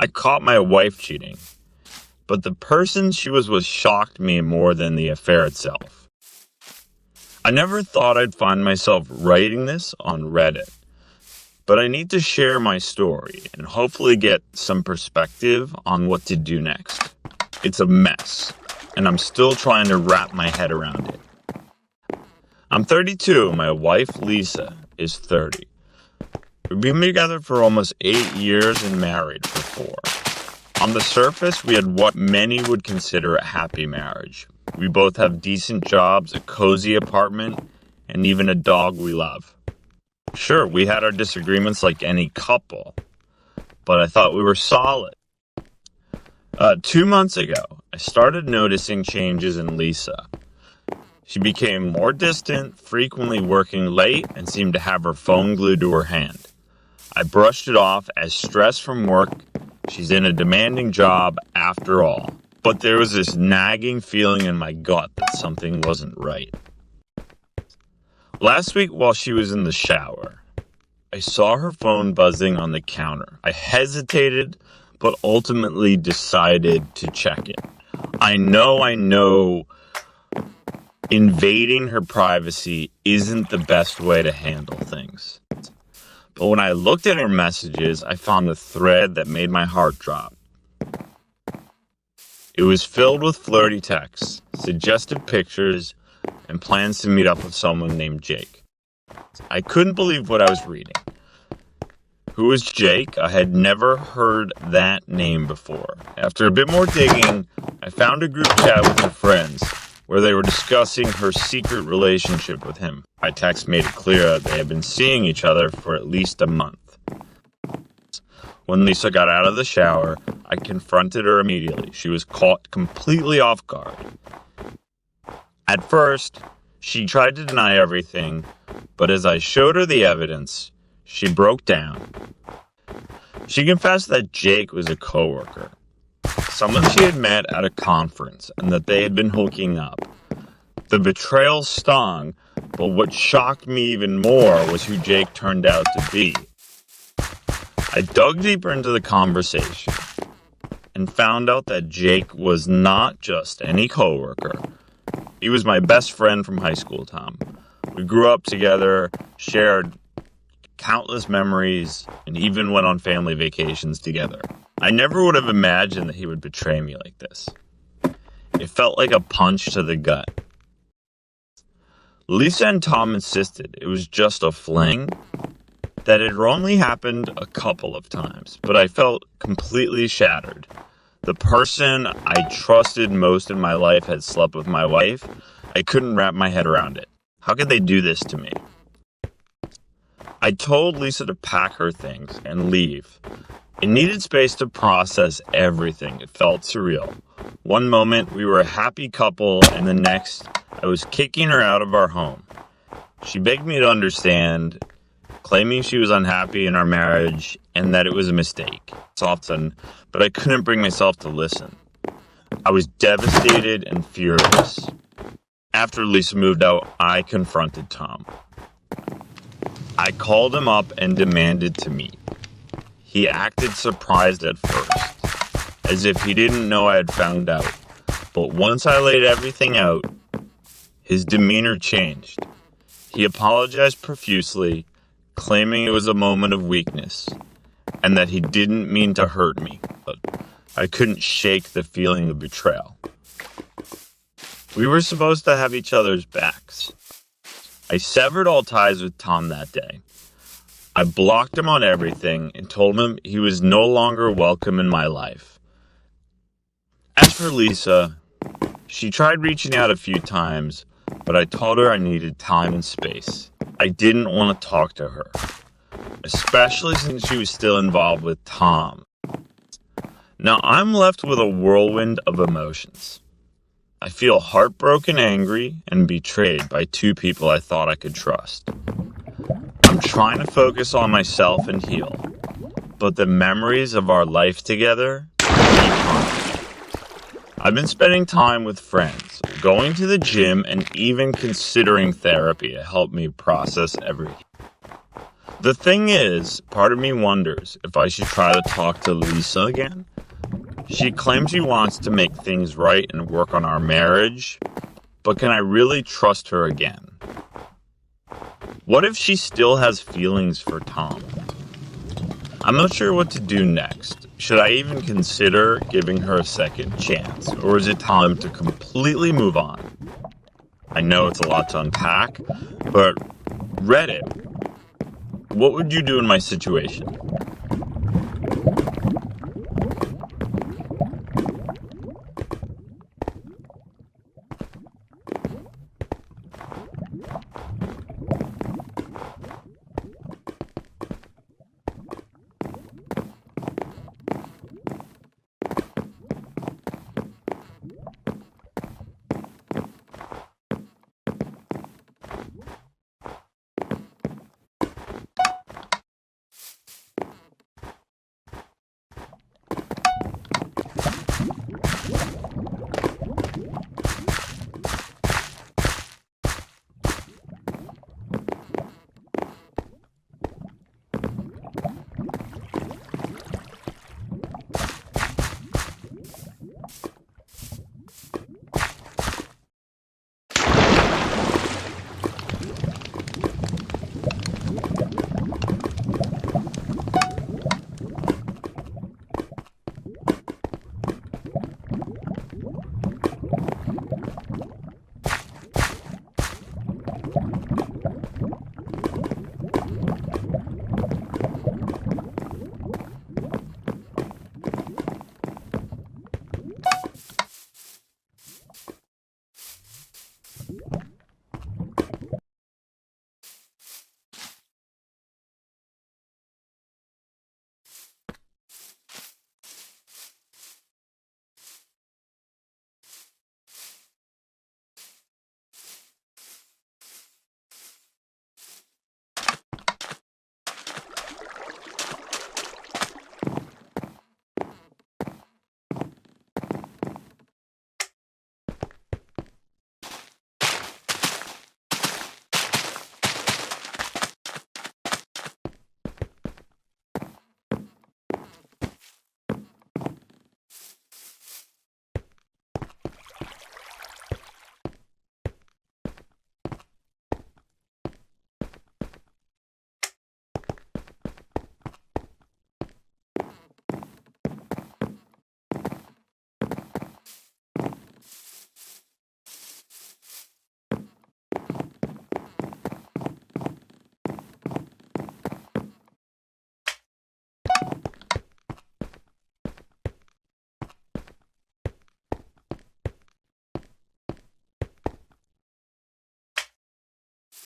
I caught my wife cheating, but the person she was with shocked me more than the affair itself. I never thought I'd find myself writing this on Reddit, but I need to share my story and hopefully get some perspective on what to do next. It's a mess, and I'm still trying to wrap my head around it. I'm 32, and my wife, Lisa, is 30. We've been together for almost 8 years and married for 4. On the surface, we had what many would consider a happy marriage. We both have decent jobs, a cozy apartment, and even a dog we love. Sure, we had our disagreements like any couple, but I thought we were solid. 2 months ago, I started noticing changes in Lisa. She became more distant, frequently working late, and seemed to have her phone glued to her hand. I brushed it off as stress from work. She's in a demanding job after all. But there was this nagging feeling in my gut that something wasn't right. Last week while she was in the shower, I saw her phone buzzing on the counter. I hesitated, but ultimately decided to check it. I know invading her privacy isn't the best way to handle things. But when I looked at her messages, I found a thread that made my heart drop. It was filled with flirty texts, suggestive pictures, and plans to meet up with someone named Jake. I couldn't believe what I was reading. Who was Jake? I had never heard that name before. After a bit more digging, I found a group chat with her friends where they were discussing her secret relationship with him. My text made it clear that they had been seeing each other for at least a month. When Lisa got out of the shower, I confronted her immediately. She was caught completely off guard. At first, she tried to deny everything, but as I showed her the evidence, she broke down. She confessed that Jake was a coworker, someone she had met at a conference, and that they had been hooking up. The betrayal stung, but what shocked me even more was who Jake turned out to be. I dug deeper into the conversation and found out that Jake was not just any coworker. He was my best friend from high school, Tom. We grew up together, shared countless memories, and even went on family vacations together. I never would have imagined that he would betray me like this. It felt like a punch to the gut. Lisa and Tom insisted it was just a fling, that it only happened a couple of times, but I felt completely shattered. The person I trusted most in my life had slept with my wife. I couldn't wrap my head around it. How could they do this to me? I told Lisa to pack her things and leave. It needed space to process everything. It felt surreal. One moment we were a happy couple, and the next I was kicking her out of our home. She begged me to understand, claiming she was unhappy in our marriage and that it was a mistake. It's often, but I couldn't bring myself to listen. I was devastated and furious. After Lisa moved out, I confronted Tom. I called him up and demanded to meet. He acted surprised at first, as if he didn't know I had found out. But once I laid everything out, his demeanor changed. He apologized profusely, claiming it was a moment of weakness, and that he didn't mean to hurt me, but I couldn't shake the feeling of betrayal. We were supposed to have each other's backs. I severed all ties with Tom that day. I blocked him on everything and told him he was no longer welcome in my life. As for Lisa, she tried reaching out a few times, but I told her I needed time and space. I didn't want to talk to her, especially since she was still involved with Tom. Now I'm left with a whirlwind of emotions. I feel heartbroken, angry, and betrayed by 2 people I thought I could trust. I'm trying to focus on myself and heal, but the memories of our life together keep haunting me. I've been spending time with friends, going to the gym, and even considering therapy to help me process everything. The thing is, part of me wonders if I should try to talk to Lisa again. She claims she wants to make things right and work on our marriage, but can I really trust her again? What if she still has feelings for Tom? I'm not sure what to do next. Should I even consider giving her a second chance, or is it time to completely move on? I know it's a lot to unpack, but Reddit, what would you do in my situation?